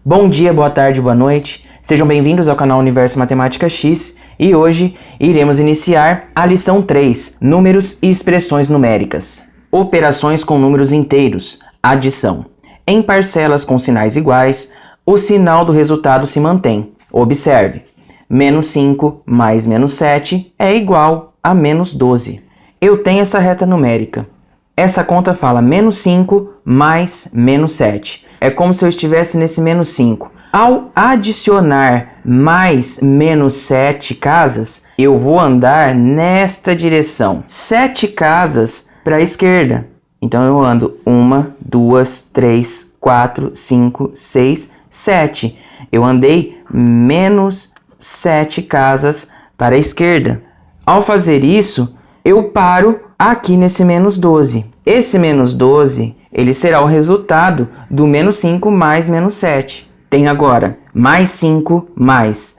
Bom dia, boa tarde, boa noite. Sejam bem-vindos ao canal Universo Matemática X e hoje iremos iniciar a lição 3, Números e Expressões Numéricas. Operações com números inteiros, adição. Em parcelas com sinais iguais, o sinal do resultado se mantém. Observe, menos 5 mais menos 7 é igual a menos 12. Eu tenho essa reta numérica. Essa conta fala menos 5 mais menos 7. É como se eu estivesse nesse menos 5. Ao adicionar mais menos 7 casas, eu vou andar nesta direção. 7 casas para a esquerda. Então eu ando 1, 2, 3, 4, 5, 6, 7. Eu andei menos 7 casas para a esquerda. Ao fazer isso, eu paro aqui nesse menos 12. Esse menos 12, ele será o resultado do menos 5 mais menos 7. Tem agora mais 5 mais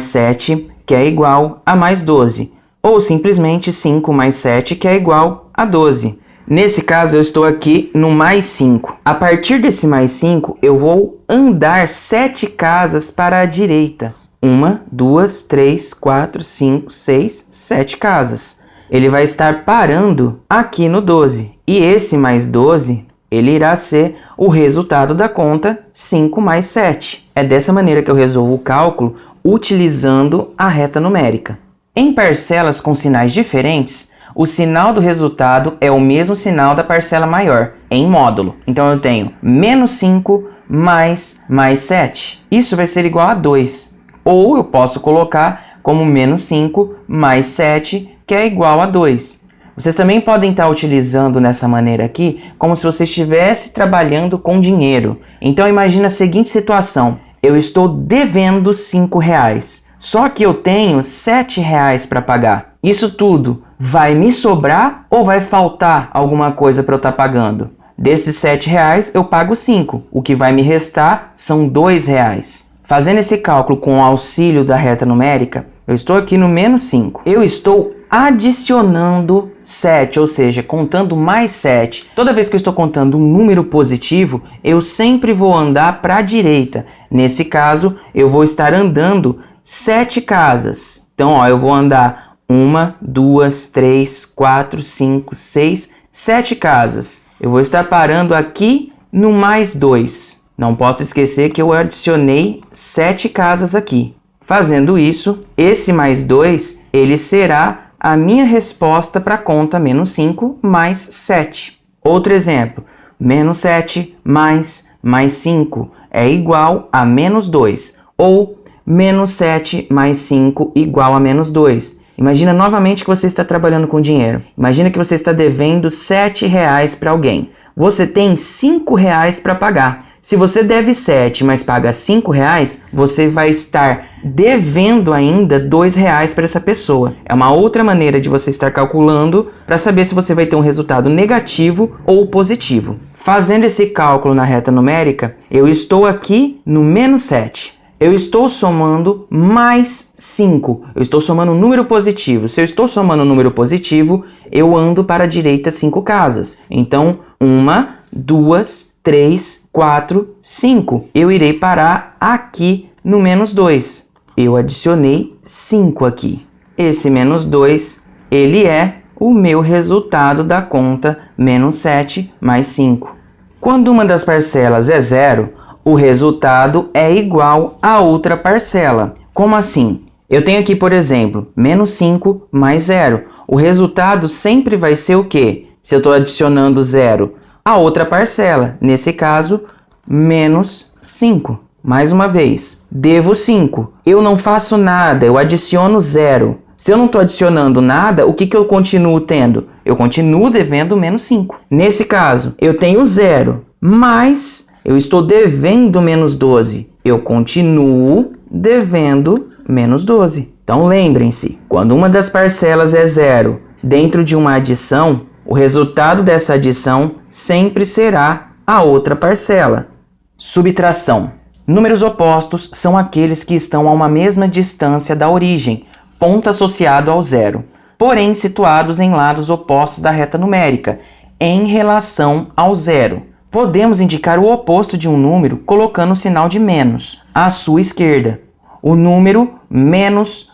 7, que é igual a mais 12. Ou simplesmente 5 mais 7, que é igual a 12. Nesse caso, eu estou aqui no mais 5. A partir desse mais 5, eu vou andar 7 casas para a direita. 1, 2, 3, 4, 5, 6, 7 casas. Ele vai estar parando aqui no 12. E esse mais 12, ele irá ser o resultado da conta 5 mais 7. É dessa maneira que eu resolvo o cálculo utilizando a reta numérica. Em parcelas com sinais diferentes, o sinal do resultado é o mesmo sinal da parcela maior, em módulo. Então eu tenho menos 5 mais 7. Isso vai ser igual a 2. Ou eu posso colocar como menos 5 mais 7, que é igual a 2. Vocês também podem estar utilizando nessa maneira aqui, como se você estivesse trabalhando com dinheiro. Então imagina a seguinte situação. Eu estou devendo R$5, só que eu tenho R$7 para pagar. Isso tudo vai me sobrar ou vai faltar alguma coisa para eu estar pagando? Desses R$7 eu pago 5, o que vai me restar são R$2. Fazendo esse cálculo com o auxílio da reta numérica, eu estou aqui no menos 5. Eu estou adicionando 7, ou seja, contando mais 7. Toda vez que eu estou contando um número positivo, eu sempre vou andar para a direita. Nesse caso, eu vou estar andando 7 casas. Então, eu vou andar 1, 2, 3, 4, 5, 6, 7 casas. Eu vou estar parando aqui no mais 2. Não posso esquecer que eu adicionei 7 casas aqui. Fazendo isso, esse mais 2, ele será a minha resposta para a conta menos 5 mais 7. Outro exemplo, menos 7 mais 5 é igual a menos 2. Ou menos 7 mais 5 igual a menos 2. Imagina novamente que você está trabalhando com dinheiro. Imagina que você está devendo R$7 para alguém. Você tem R$5 para pagar. Se você deve 7, mas paga R$5, você vai estar devendo ainda R$2 para essa pessoa. É uma outra maneira de você estar calculando para saber se você vai ter um resultado negativo ou positivo. Fazendo esse cálculo na reta numérica, eu estou aqui no menos 7. Eu estou somando mais 5. Eu estou somando um número positivo. Se eu estou somando um número positivo, eu ando para a direita 5 casas. Então, 1, 2, 3, 4, 5. Eu irei parar aqui no menos 2. Eu adicionei 5 aqui. Esse menos 2, ele é o meu resultado da conta menos 7 mais 5. Quando uma das parcelas é 0, o resultado é igual a outra parcela. Como assim? Eu tenho aqui, por exemplo, menos 5 mais 0. O resultado sempre vai ser o quê? Se eu estou adicionando 0, a outra parcela, nesse caso, menos 5. Mais uma vez, devo 5. Eu não faço nada, eu adiciono 0. Se eu não estou adicionando nada, o que eu continuo tendo? Eu continuo devendo menos 5. Nesse caso, eu tenho 0, mas eu estou devendo menos 12. Eu continuo devendo menos 12. Então lembrem-se, quando uma das parcelas é 0 dentro de uma adição, o resultado dessa adição sempre será a outra parcela. Subtração. Números opostos são aqueles que estão a uma mesma distância da origem, ponto associado ao 0, porém situados em lados opostos da reta numérica, em relação ao 0. Podemos indicar o oposto de um número colocando o sinal de menos à sua esquerda. O número menos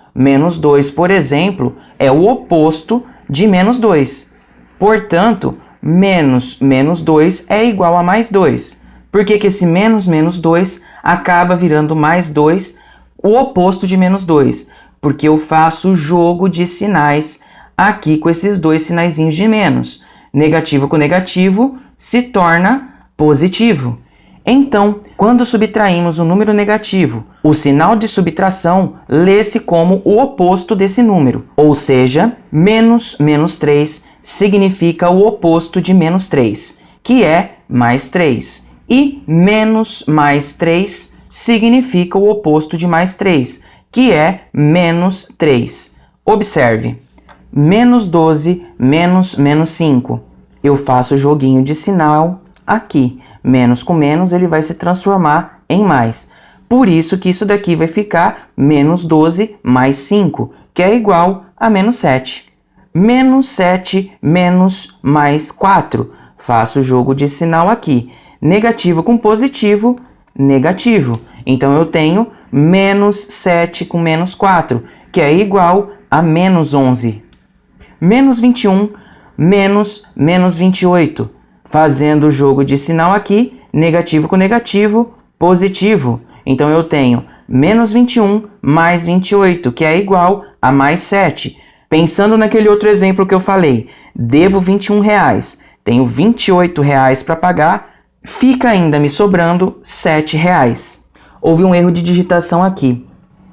2, por exemplo, é o oposto de menos 2. Portanto, menos 2 é igual a mais 2. Por que esse menos 2 acaba virando mais 2, o oposto de menos 2? Porque eu faço jogo de sinais aqui com esses dois sinaizinhos de menos. Negativo com negativo se torna positivo. Então, quando subtraímos um número negativo, o sinal de subtração lê-se como o oposto desse número. Ou seja, menos 3 significa o oposto de menos 3, que é mais 3. E menos mais 3 significa o oposto de mais 3, que é menos 3. Observe, menos 12 menos 5. Eu faço o joguinho de sinal aqui. Menos com menos ele vai se transformar em mais. Por isso que isso daqui vai ficar menos 12 mais 5, que é igual a menos 7. Menos 7 menos mais 4. Faço o jogo de sinal aqui. Negativo com positivo, negativo. Então eu tenho menos 7 com menos 4, que é igual a menos 11. Menos 21 menos 28. Fazendo o jogo de sinal aqui, negativo com negativo, positivo. Então eu tenho menos 21 mais 28, que é igual a mais 7. Pensando naquele outro exemplo que eu falei, devo R$21, tenho R$28 para pagar, fica ainda me sobrando R$7. Houve um erro de digitação aqui.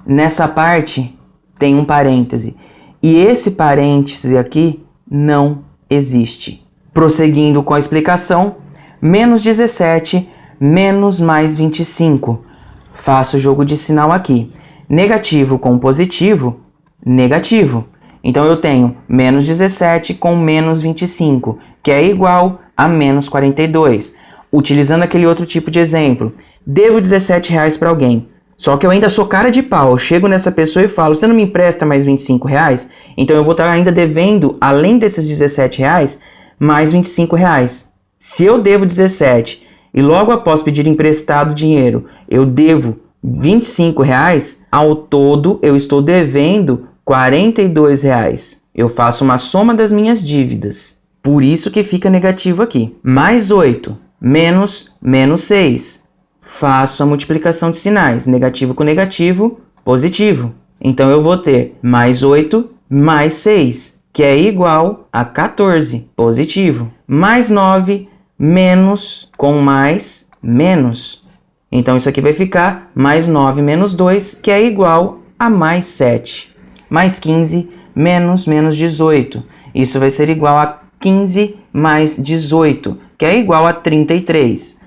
Nessa parte tem um parêntese. E esse parêntese aqui não existe. Prosseguindo com a explicação, menos 17 menos mais 25. Faço o jogo de sinal aqui. Negativo com positivo, negativo. Então eu tenho menos 17 com menos 25, que é igual a menos 42. Utilizando aquele outro tipo de exemplo, devo R$17 para alguém. Só que eu ainda sou cara de pau. Eu chego nessa pessoa e falo, você não me empresta mais R$25? Então eu vou estar ainda devendo, além desses R$17, mais R$25. Se eu devo 17 e logo após pedir emprestado dinheiro, eu devo R$25, ao todo eu estou devendo R$42. Eu faço uma soma das minhas dívidas. Por isso que fica negativo aqui. Mais 8 menos 6. Faço a multiplicação de sinais. Negativo com negativo, positivo. Então eu vou ter mais 8 mais 6, que é igual a 14, positivo. Mais 9 menos com mais, menos. Então isso aqui vai ficar mais 9 menos 2, que é igual a mais 7. Mais 15 menos 18. Isso vai ser igual a 15 mais 18, que é igual a 33.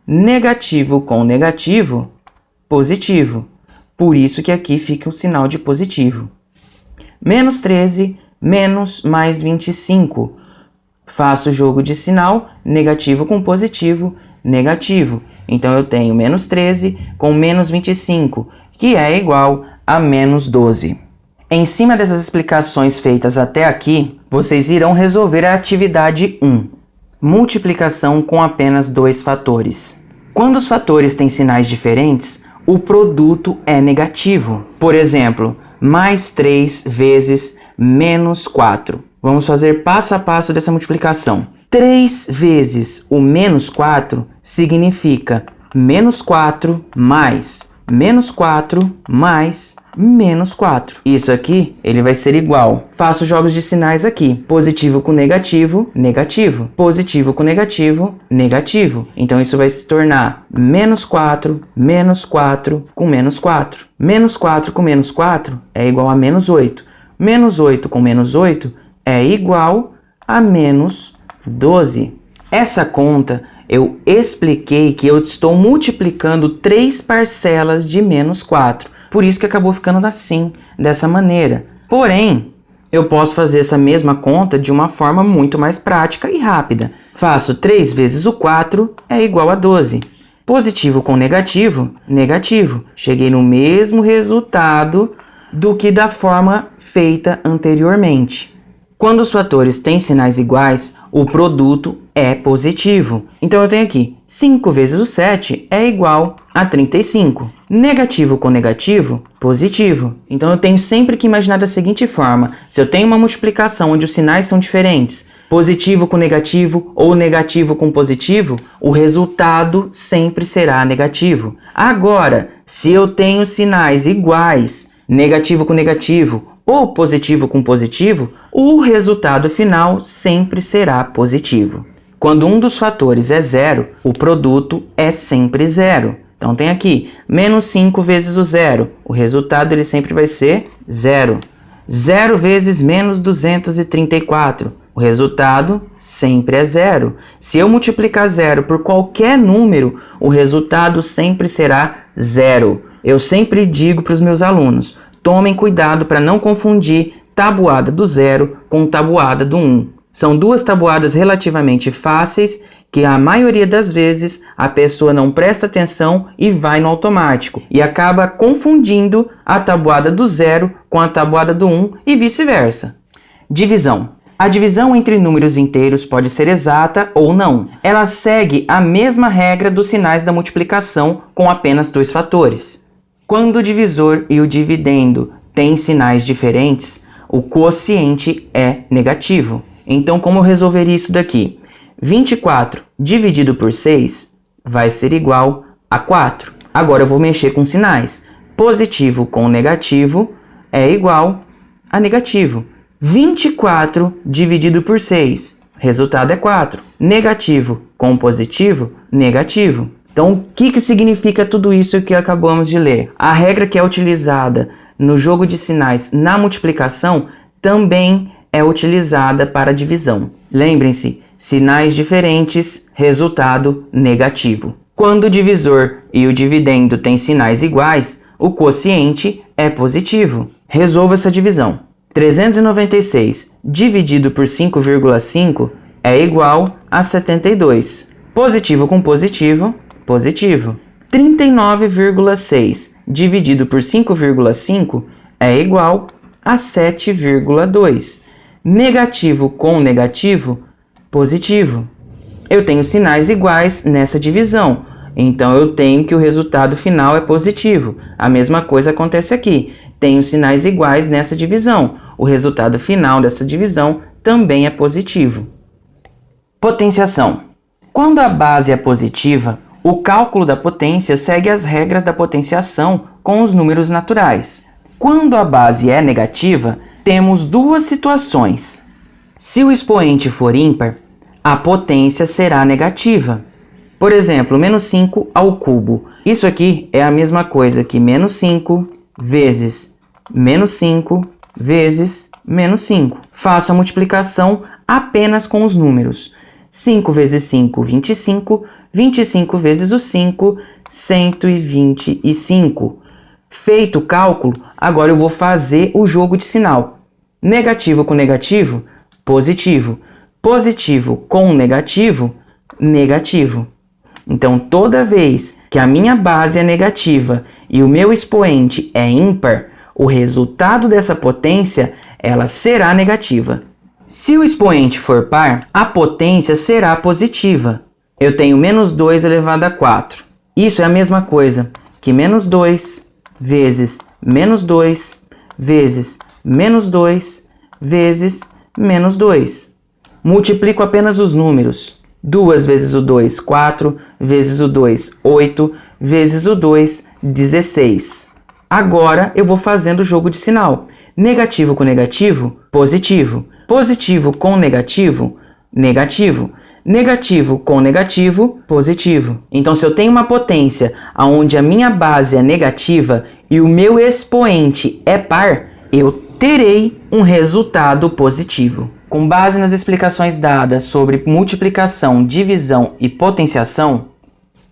Negativo com negativo, positivo. Por isso que aqui fica o sinal de positivo. Menos 13 menos mais 25. Faço o jogo de sinal, negativo com positivo, negativo. Então eu tenho menos 13 com menos 25, que é igual a menos 12. Em cima dessas explicações feitas até aqui, vocês irão resolver a atividade 1. Multiplicação com apenas dois fatores. Quando os fatores têm sinais diferentes, o produto é negativo. Por exemplo, mais 3 vezes menos 4. Vamos fazer passo a passo dessa multiplicação. 3 vezes o menos 4 significa menos 4 mais menos 4 mais menos 4. Isso aqui, ele vai ser igual. Faço jogos de sinais aqui. Positivo com negativo, negativo. Positivo com negativo, negativo. Então isso vai se tornar menos 4 com menos 4. Menos 4 com menos 4 é igual a menos 8. Menos 8 com menos 8 é igual a menos 12. Essa conta eu expliquei que eu estou multiplicando 3 parcelas de menos 4. Por isso que acabou ficando assim, dessa maneira. Porém, eu posso fazer essa mesma conta de uma forma muito mais prática e rápida. Faço 3 vezes o 4 é igual a 12. Positivo com negativo, negativo. Cheguei no mesmo resultado do que da forma feita anteriormente. Quando os fatores têm sinais iguais, o produto é positivo. Então eu tenho aqui 5 vezes o 7 é igual a 35. Negativo com negativo, positivo. Então eu tenho sempre que imaginar da seguinte forma: se eu tenho uma multiplicação onde os sinais são diferentes, positivo com negativo ou negativo com positivo, o resultado sempre será negativo. Agora, se eu tenho sinais iguais, negativo com negativo ou positivo com positivo, o resultado final sempre será positivo. Quando um dos fatores é zero, o produto é sempre zero. Então tem aqui, menos 5 vezes o zero. O resultado ele sempre vai ser zero. 0 vezes menos 234. O resultado sempre é zero. Se eu multiplicar zero por qualquer número, o resultado sempre será zero. Eu sempre digo para os meus alunos, tomem cuidado para não confundir tabuada do zero com tabuada do 1. São duas tabuadas relativamente fáceis que a maioria das vezes a pessoa não presta atenção e vai no automático e acaba confundindo a tabuada do 0 com a tabuada do 1 e vice-versa. Divisão. A divisão entre números inteiros pode ser exata ou não. Ela segue a mesma regra dos sinais da multiplicação com apenas dois fatores. Quando o divisor e o dividendo têm sinais diferentes, o quociente é negativo. Então, como eu resolveria isso daqui? 24 dividido por 6 vai ser igual a 4. Agora eu vou mexer com sinais. Positivo com negativo é igual a negativo. 24 dividido por 6, resultado é 4. Negativo com positivo, negativo. Então, o que significa tudo isso que acabamos de ler? A regra que é utilizada no jogo de sinais na multiplicação também é utilizada para a divisão. Lembrem-se, sinais diferentes, resultado negativo. Quando o divisor e o dividendo têm sinais iguais, o quociente é positivo. Resolva essa divisão. 396 dividido por 5,5 é igual a 72. Positivo com positivo, positivo. 39,6 dividido por 5,5 é igual a 7,2. Negativo com negativo, positivo. Eu tenho sinais iguais nessa divisão, então eu tenho que o resultado final é positivo. A mesma coisa acontece aqui. Tenho sinais iguais nessa divisão. O resultado final dessa divisão também é positivo. Potenciação. Quando a base é positiva, o cálculo da potência segue as regras da potenciação com os números naturais. Quando a base é negativa, temos duas situações. Se o expoente for ímpar, a potência será negativa. Por exemplo, menos 5 ao cubo. Isso aqui é a mesma coisa que menos 5 vezes menos 5 vezes menos 5. Faço a multiplicação apenas com os números. 5 vezes 5, 25. 25 vezes o 5, 125. Feito o cálculo, agora eu vou fazer o jogo de sinal. Negativo com negativo, positivo. Positivo com negativo, negativo. Então, toda vez que a minha base é negativa e o meu expoente é ímpar, o resultado dessa potência ela será negativa. Se o expoente for par, a potência será positiva. Eu tenho menos 2 elevado a 4. Isso é a mesma coisa que menos 2 vezes menos 2 vezes menos 2 vezes menos 2. Multiplico apenas os números. 2 vezes o 2, 4, vezes o 2, 8, vezes o 2, 16. Agora eu vou fazendo o jogo de sinal. Negativo com negativo, positivo. Positivo com negativo, negativo. Negativo com negativo, positivo. Então, se eu tenho uma potência onde a minha base é negativa e o meu expoente é par, eu terei um resultado positivo. Com base nas explicações dadas sobre multiplicação, divisão e potenciação,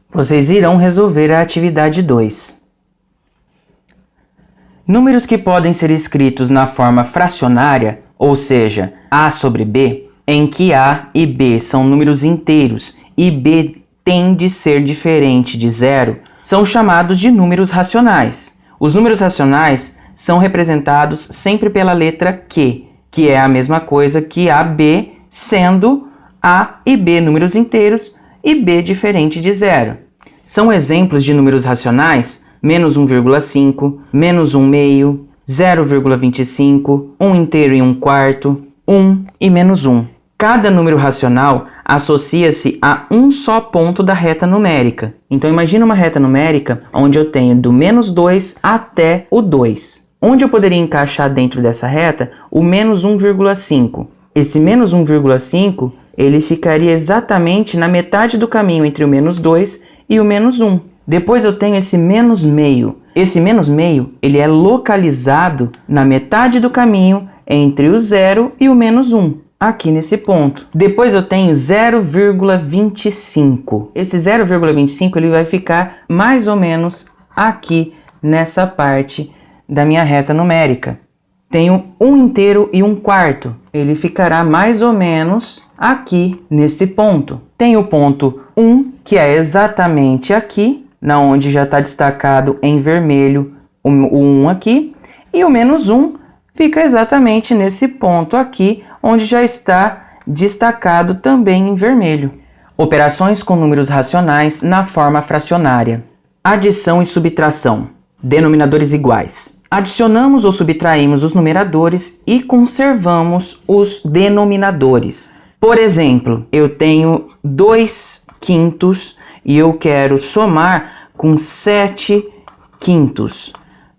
vocês irão resolver a atividade 2. Números que podem ser escritos na forma fracionária, ou seja, A sobre B, em que A e B são números inteiros e B tem de ser diferente de zero, são chamados de números racionais. Os números racionais são representados sempre pela letra Q, que é a mesma coisa que AB, sendo A e B números inteiros e B diferente de zero. São exemplos de números racionais: menos 1,5, menos 1 meio, 0,25, 1 inteiro e 1 quarto, 1 e menos 1. Cada número racional associa-se a um só ponto da reta numérica. Então imagina uma reta numérica onde eu tenho do menos 2 até o 2. Onde eu poderia encaixar dentro dessa reta o menos 1,5? Esse menos 1,5 ele ficaria exatamente na metade do caminho entre o menos 2 e o menos 1. Depois eu tenho esse menos meio. Esse menos meio ele é localizado na metade do caminho entre o 0 e o menos 1. Aqui nesse ponto. Depois eu tenho 0,25. Esse 0,25 ele vai ficar mais ou menos aqui nessa parte da minha reta numérica. Tenho 1 inteiro e 1 quarto. Ele ficará mais ou menos aqui nesse ponto. Tenho o ponto 1, que é exatamente aqui, na onde já está destacado em vermelho o 1 aqui, e o menos 1 fica exatamente nesse ponto aqui, onde já está destacado também em vermelho. Operações com números racionais na forma fracionária. Adição e subtração. Denominadores iguais. Adicionamos ou subtraímos os numeradores e conservamos os denominadores. Por exemplo, eu tenho 2 quintos e eu quero somar com 7 quintos.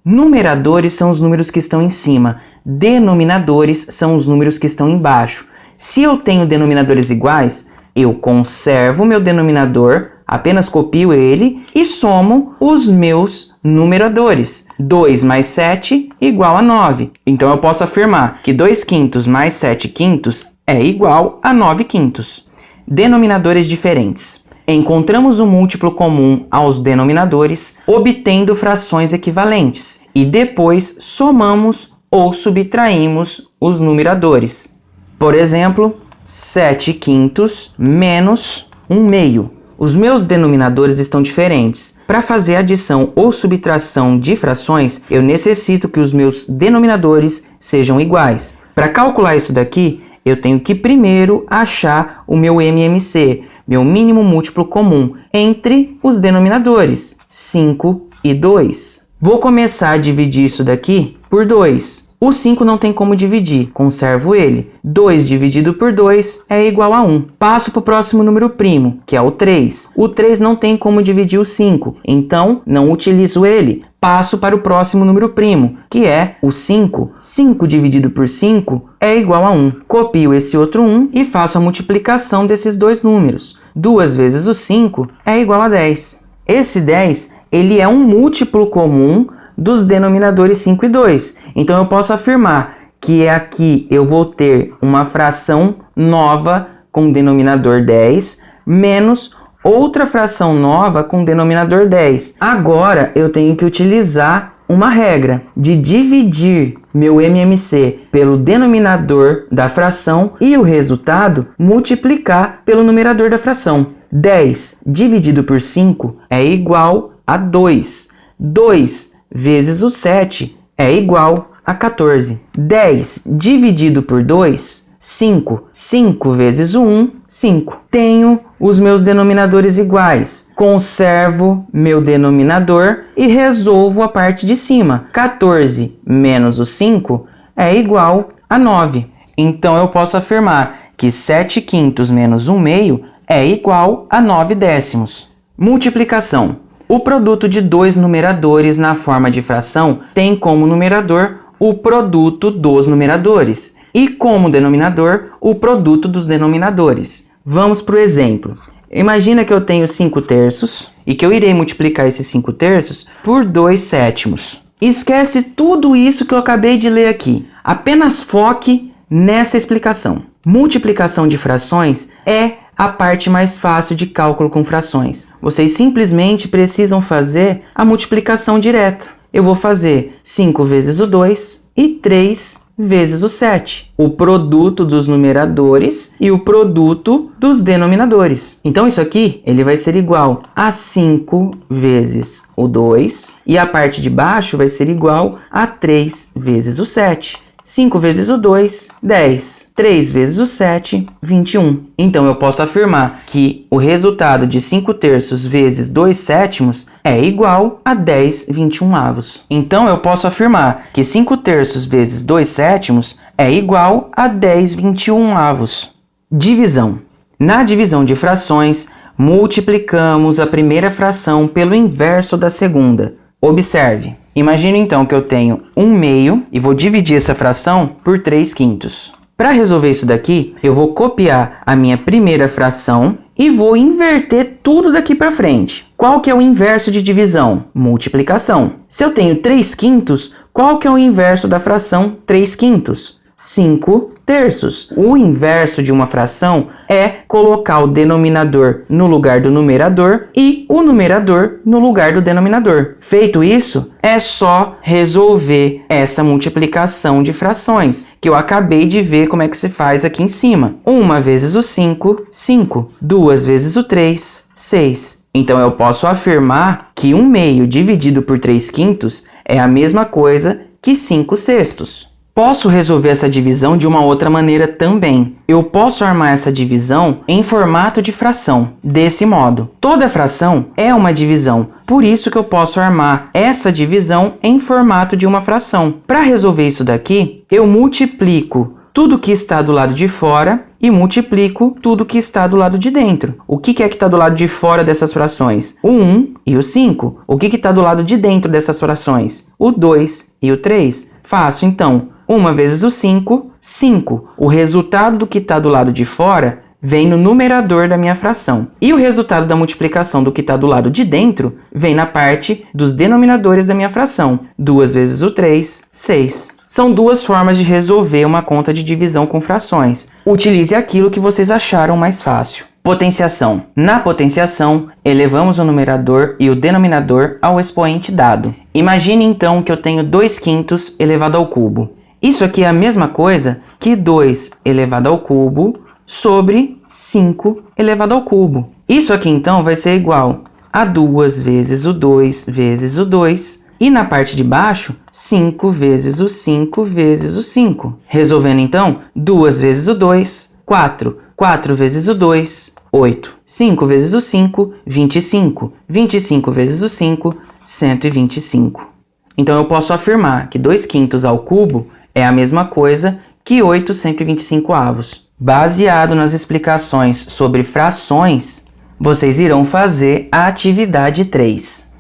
Numeradores são os números que estão em cima. Denominadores são os números que estão embaixo. Se eu tenho denominadores iguais, eu conservo o meu denominador, apenas copio ele e somo os meus numeradores. 2 mais 7 igual a 9. Então eu posso afirmar que 2 quintos mais 7 quintos é igual a 9 quintos. Denominadores diferentes. Encontramos um múltiplo comum aos denominadores, obtendo frações equivalentes, e depois somamos ou subtraímos os numeradores. Por exemplo, 7 quintos menos 1 meio. Os meus denominadores estão diferentes. Para fazer adição ou subtração de frações, eu necessito que os meus denominadores sejam iguais. Para calcular isso daqui, eu tenho que primeiro achar o meu MMC, meu mínimo múltiplo comum, entre os denominadores, 5 e 2. Vou começar a dividir isso daqui por 2. O 5 não tem como dividir, conservo ele. 2 dividido por 2 é igual a 1. Passo para o próximo número primo, que é o 3. O 3 não tem como dividir o 5, então não utilizo ele. Passo para o próximo número primo, que é o 5. 5 dividido por 5 é igual a 1. Copio esse outro 1 e faço a multiplicação desses dois números. 2 vezes o 5 é igual a 10. Esse 10 ele é um múltiplo comum dos denominadores 5 e 2. Então eu posso afirmar que aqui eu vou ter uma fração nova com denominador 10 menos outra fração nova com denominador 10. Agora eu tenho que utilizar uma regra de dividir meu MMC pelo denominador da fração e o resultado multiplicar pelo numerador da fração. 10 dividido por 5 é igual a 2. 2 vezes o 7 é igual a 14. 10 dividido por 2, 5. 5 vezes o 1, 5. Tenho os meus denominadores iguais. Conservo meu denominador e resolvo a parte de cima. 14 menos o 5 é igual a 9. Então eu posso afirmar que 7 quintos menos 1 meio é igual a 9 décimos. Multiplicação. O produto de dois numeradores na forma de fração tem como numerador o produto dos numeradores e como denominador o produto dos denominadores. Vamos para o exemplo. Imagina que eu tenho 5 terços e que eu irei multiplicar esses 5 terços por 2 sétimos. Esquece tudo isso que eu acabei de ler aqui. Apenas foque nessa explicação. Multiplicação de frações é a parte mais fácil de cálculo com frações. Vocês simplesmente precisam fazer a multiplicação direta. Eu vou fazer 5 vezes o 2 e 3 vezes o 7. O produto dos numeradores e o produto dos denominadores. Então isso aqui ele vai ser igual a 5 vezes o 2 e a parte de baixo vai ser igual a 3 vezes o 7. 5 vezes o 2, 10. 3 vezes o 7, 21. Então, eu posso afirmar que o resultado de 5/3 vezes 2/7 é igual a 10/21. Então, eu posso afirmar que 5/3 vezes 2/7 é igual a 10/21. Divisão. Na divisão de frações, multiplicamos a primeira fração pelo inverso da segunda. Observe. Imagine então que eu tenho 1/2 e vou dividir essa fração por 3/5. Para resolver isso daqui, eu vou copiar a minha primeira fração e vou inverter tudo daqui para frente. Qual que é o inverso de divisão? Multiplicação. Se eu tenho 3/5, qual que é o inverso da fração 3/5? 5/3. O inverso de uma fração é colocar o denominador no lugar do numerador e o numerador no lugar do denominador. Feito isso, é só resolver essa multiplicação de frações, que eu acabei de ver como é que se faz aqui em cima. 1 vezes o 5, 5. 2 vezes o 3, 6. Então, eu posso afirmar que 1/2 dividido por 3/5 é a mesma coisa que 5/6. Posso resolver essa divisão de uma outra maneira também. Eu posso armar essa divisão em formato de fração, desse modo. Toda fração é uma divisão, por isso que eu posso armar essa divisão em formato de uma fração. Para resolver isso daqui, eu multiplico tudo que está do lado de fora e multiplico tudo que está do lado de dentro. O que é que está do lado de fora dessas frações? O 1 e o 5. O que está do lado de dentro dessas frações? O 2 e o 3. Faço, então, 1 vezes o 5, 5. O resultado do que está do lado de fora vem no numerador da minha fração. E o resultado da multiplicação do que está do lado de dentro vem na parte dos denominadores da minha fração. 2 vezes o 3, 6. São duas formas de resolver uma conta de divisão com frações. Utilize aquilo que vocês acharam mais fácil. Potenciação. Na potenciação, elevamos o numerador e o denominador ao expoente dado. Imagine então que eu tenho 2/5 elevado ao cubo. Isso aqui é a mesma coisa que 2 elevado ao cubo sobre 5 elevado ao cubo. Isso aqui então vai ser igual a 2 vezes o 2 vezes o 2 e na parte de baixo 5 vezes o 5 vezes o 5. Resolvendo então, 2 vezes o 2, 4. 4 vezes o 2, 8. 5 vezes o 5, 25. 25 vezes o 5, 125. Então eu posso afirmar que 2/5 ao cubo é a mesma coisa que 8 125avos. Baseado nas explicações sobre frações, vocês irão fazer a atividade 3.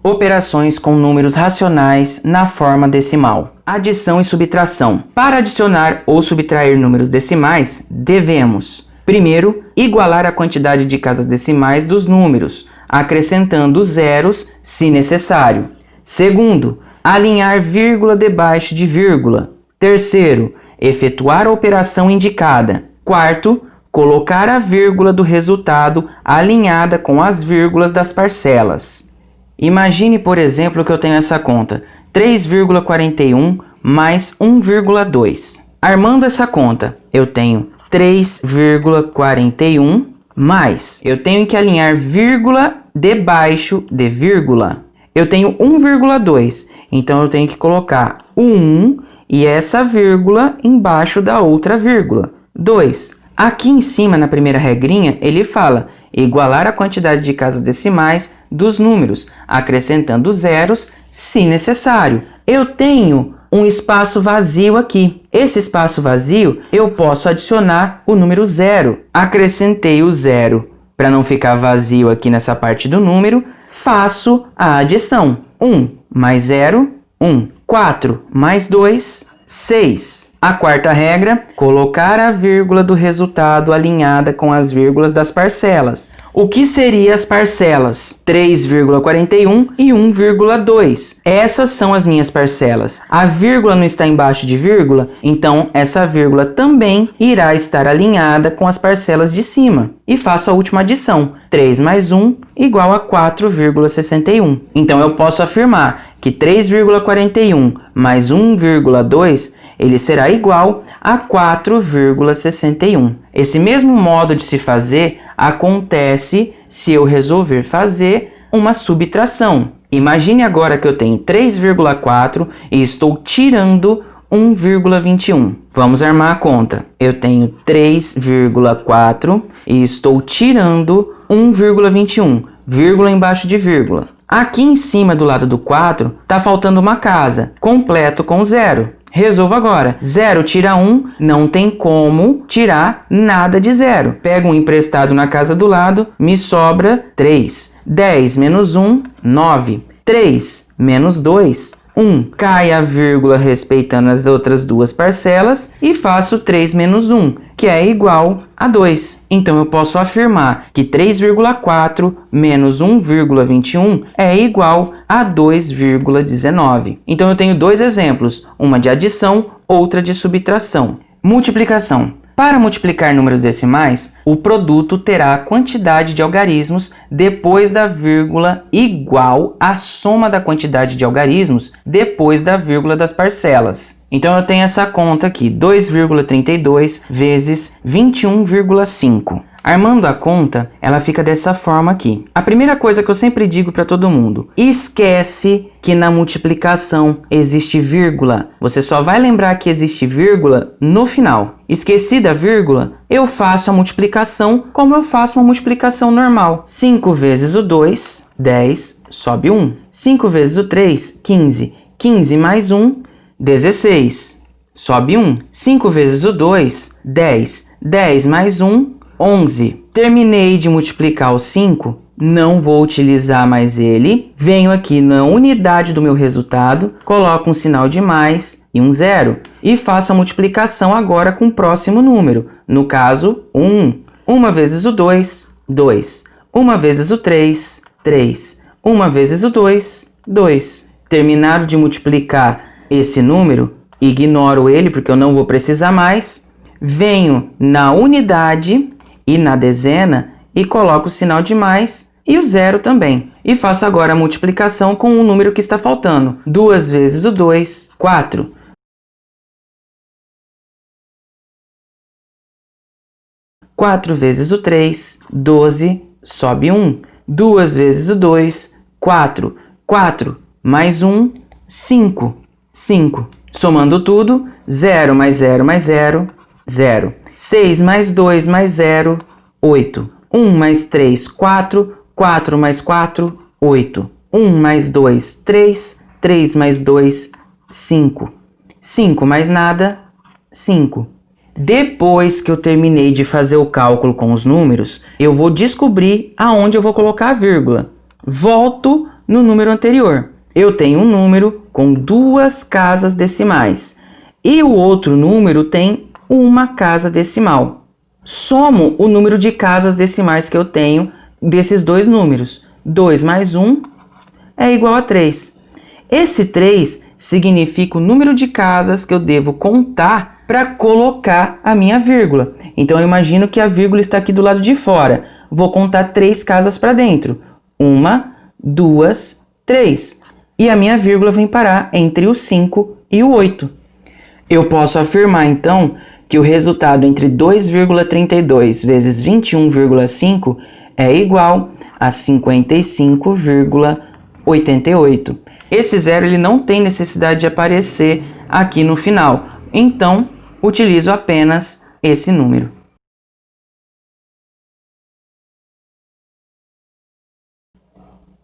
Operações com números racionais na forma decimal. Adição e subtração. Para adicionar ou subtrair números decimais, devemos, primeiro, igualar a quantidade de casas decimais dos números, acrescentando zeros se necessário. Segundo, alinhar vírgula debaixo de vírgula. Terceiro, efetuar a operação indicada. Quarto, colocar a vírgula do resultado alinhada com as vírgulas das parcelas. Imagine, por exemplo, que eu tenho essa conta, 3,41 mais 1,2. Armando essa conta, eu tenho 3,41 mais, eu tenho que alinhar vírgula debaixo de vírgula. Eu tenho 1,2, então eu tenho que colocar o 1 e essa vírgula embaixo da outra vírgula. 2. Aqui em cima, na primeira regrinha, ele fala igualar a quantidade de casas decimais dos números, acrescentando zeros se necessário. Eu tenho um espaço vazio aqui. Esse espaço vazio, eu posso adicionar o número 0. Acrescentei o 0 para não ficar vazio aqui nessa parte do número. Faço a adição. 1 mais 0, 1. 4 mais 2, 6. A quarta regra, colocar a vírgula do resultado alinhada com as vírgulas das parcelas. O que seriam as parcelas? 3,41 e 1,2. Essas são as minhas parcelas. A vírgula não está embaixo de vírgula, então essa vírgula também irá estar alinhada com as parcelas de cima. E faço a última adição. 3 mais 1 igual a 4,61. Então eu posso afirmar que 3,41 mais 1,2 ele será igual a 4,61. Esse mesmo modo de se fazer acontece se eu resolver fazer uma subtração. Imagine agora que eu tenho 3,4 e estou tirando 1,21. Vamos armar a conta. Eu tenho 3,4 e estou tirando 1,21. Vírgula embaixo de vírgula. Aqui em cima do lado do 4, tá faltando uma casa. Completo com 0. Resolvo agora. 0 tira 1, não tem como tirar nada de 0. Pego um emprestado na casa do lado, me sobra 3. 10 menos 1, 9. 3 menos 2, 1. Cai a vírgula respeitando as outras duas parcelas e faço 3 menos 1, que é igual a 2. Então, eu posso afirmar que 3,4 menos 1,21 é igual a 2,19. Então, eu tenho dois exemplos, uma de adição, outra de subtração. Multiplicação. Para multiplicar números decimais, o produto terá a quantidade de algarismos depois da vírgula igual à soma da quantidade de algarismos depois da vírgula das parcelas. Então, eu tenho essa conta aqui, 2,32 vezes 21,5. Armando a conta, ela fica dessa forma aqui. A primeira coisa que eu sempre digo para todo mundo, esquece que na multiplicação existe vírgula. Você só vai lembrar que existe vírgula no final. Esqueci da vírgula, eu faço a multiplicação como eu faço uma multiplicação normal. 5 vezes o 2, 10, sobe 1. 5 vezes o 3, 15. 15 mais 1, 16, sobe 1. 5 vezes o 2, 10. 10 mais 1, 11. Terminei de multiplicar o 5, não vou utilizar mais ele. Venho aqui na unidade do meu resultado, coloco um sinal de mais e um 0. E faço a multiplicação agora com o próximo número. No caso, 1. 1 vezes o 2, 2. 1 vezes o 3, 3. 1 vezes o 2, 2. Terminado de multiplicar esse número, ignoro ele porque eu não vou precisar mais. Venho na unidade e na dezena e coloco o sinal de mais e o 0 também. E faço agora a multiplicação com o número que está faltando. 2 vezes o 2, 4. 4 vezes o 3, 12, sobe 1. 2 vezes o 2, 4. 4 mais 1, 5. 5. Somando tudo, 0 mais 0 mais 0, 0. 6 mais 2 mais 0, 8. 1 mais 3, 4. 4 mais 4, 8. 1 mais 2, 3. 3 mais 2, 5. 5 mais nada, 5. Depois que eu terminei de fazer o cálculo com os números, eu vou descobrir aonde eu vou colocar a vírgula. Volto no número anterior. Eu tenho um número com 2 casas decimais e o outro número tem uma casa decimal. Somo o número de casas decimais que eu tenho desses dois números. 2 mais 1 é igual a 3. Esse 3 significa o número de casas que eu devo contar para colocar a minha vírgula. Então, eu imagino que a vírgula está aqui do lado de fora. Vou contar 3 casas para dentro. 1, 2, 3. E a minha vírgula vem parar entre o 5 e o 8. Eu posso afirmar, então, que o resultado entre 2,32 vezes 21,5 é igual a 55,88. Esse 0 ele não tem necessidade de aparecer aqui no final, então utilizo apenas esse número.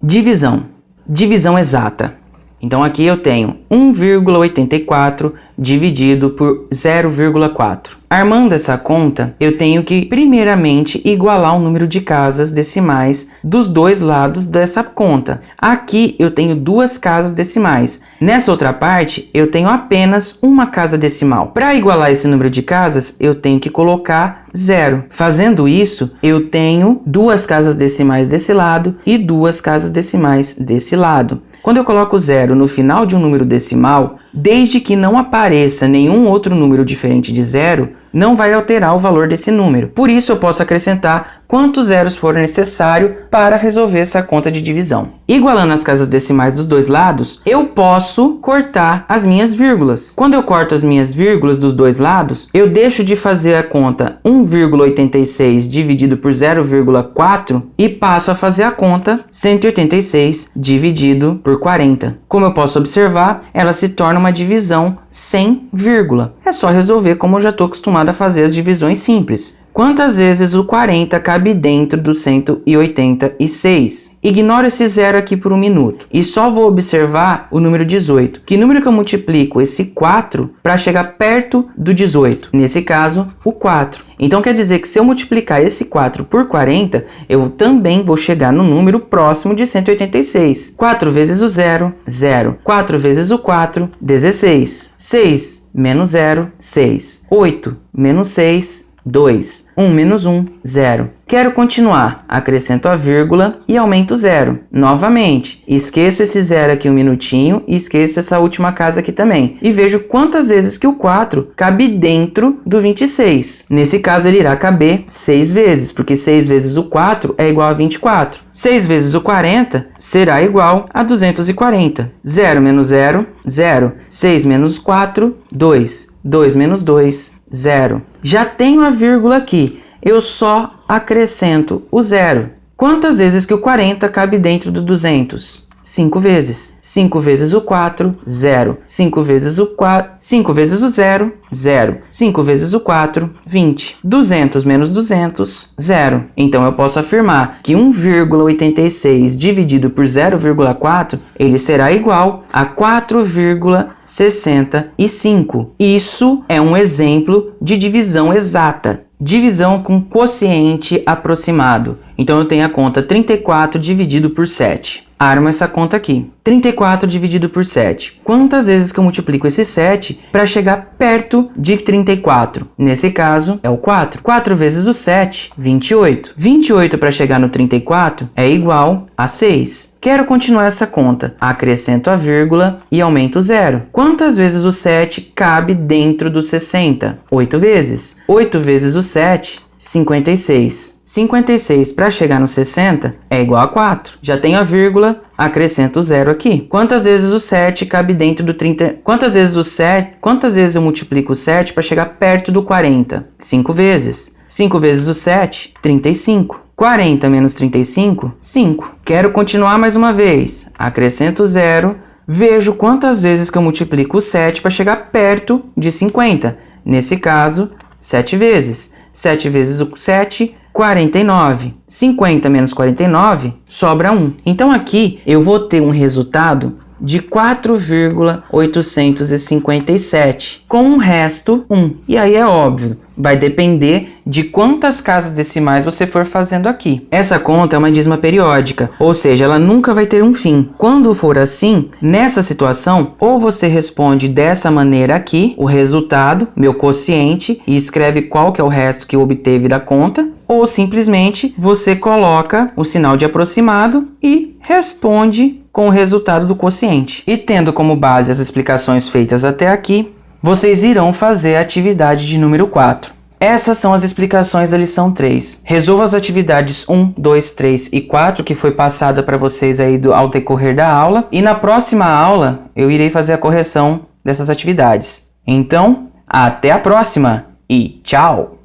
Divisão. Divisão exata. Então aqui eu tenho 1,84 dividido por 0,4. Armando essa conta, eu tenho que primeiramente igualar o número de casas decimais dos dois lados dessa conta. Aqui eu tenho 2 casas decimais. Nessa outra parte, eu tenho apenas uma casa decimal. Para igualar esse número de casas, eu tenho que colocar 0. Fazendo isso, eu tenho 2 casas decimais desse lado e 2 casas decimais desse lado. Quando eu coloco 0 no final de um número decimal, desde que não apareça nenhum outro número diferente de 0, não vai alterar o valor desse número. Por isso, eu posso acrescentar quantos zeros for necessário para resolver essa conta de divisão. Igualando as casas decimais dos dois lados, eu posso cortar as minhas vírgulas. Quando eu corto as minhas vírgulas dos dois lados, eu deixo de fazer a conta 1,86 dividido por 0,4 e passo a fazer a conta 186 dividido por 40. Como eu posso observar, ela se torna uma divisão sem vírgula. É só resolver como eu já estou acostumado a fazer as divisões simples. Quantas vezes o 40 cabe dentro do 186? Ignoro esse zero aqui por um minuto e só vou observar o número 18. Que número que eu multiplico esse 4 para chegar perto do 18? Nesse caso, o 4. Então quer dizer que se eu multiplicar esse 4 por 40, eu também vou chegar no número próximo de 186. 4 vezes o 0, 0. 4 vezes o 4, 16. 6 menos 0, 6. 8 menos 6, 2. 1 menos 1, 0. Quero continuar. Acrescento a vírgula e aumento 0. Novamente, esqueço esse 0 aqui um minutinho e esqueço essa última casa aqui também. E vejo quantas vezes que o 4 cabe dentro do 26. Nesse caso, ele irá caber 6 vezes, porque 6 vezes o 4 é igual a 24. 6 vezes o 40 será igual a 240. 0 menos 0, 0. 6 menos 4, 2. 2 menos 2, 0. Já tenho a vírgula aqui. Eu só acrescento o 0. Quantas vezes que o 40 cabe dentro do 200? 5 vezes. 5 vezes o 4, 0. 5 vezes o 4, 5 vezes o 0, 0. 5 vezes o 4, 20. 200 menos 200, 0. Então eu posso afirmar que 1,86 dividido por 0,4, ele será igual a 4,65. Isso é um exemplo de divisão exata. Divisão com quociente aproximado. Então eu tenho a conta 34 dividido por 7. Armo essa conta aqui. 34 dividido por 7. Quantas vezes que eu multiplico esse 7 para chegar perto de 34? Nesse caso, é o 4. 4 vezes o 7, 28. 28 para chegar no 34 é igual a 6. Quero continuar essa conta. Acrescento a vírgula e aumento 0. Quantas vezes o 7 cabe dentro do 60? 8 vezes. 8 vezes o 7, 56. 56 para chegar no 60 é igual a 4. Já tenho a vírgula, acrescento 0 aqui. Quantas vezes o 7 cabe dentro do 30? Quantas vezes eu multiplico o 7 para chegar perto do 40? 5 vezes. 5 vezes o 7, 35. 40 menos 35, 5. Quero continuar mais uma vez. Acrescento 0. Vejo quantas vezes que eu multiplico o 7 para chegar perto de 50. Nesse caso, 7 vezes. 7 vezes o 7, 49. 50 menos 49, sobra 1. Então aqui eu vou ter um resultado de 4,857, com um resto 1. E aí é óbvio, vai depender de quantas casas decimais você for fazendo aqui. Essa conta é uma dízima periódica, ou seja, ela nunca vai ter um fim. Quando for assim, nessa situação, ou você responde dessa maneira aqui, o resultado, meu quociente, e escreve qual que é o resto que obteve da conta, ou simplesmente você coloca o sinal de aproximado e responde com o resultado do quociente. E tendo como base as explicações feitas até aqui, vocês irão fazer a atividade de número 4. Essas são as explicações da lição 3. Resolva as atividades 1, 2, 3 e 4 que foi passada para vocês aí ao decorrer da aula. E na próxima aula eu irei fazer a correção dessas atividades. Então, até a próxima e tchau!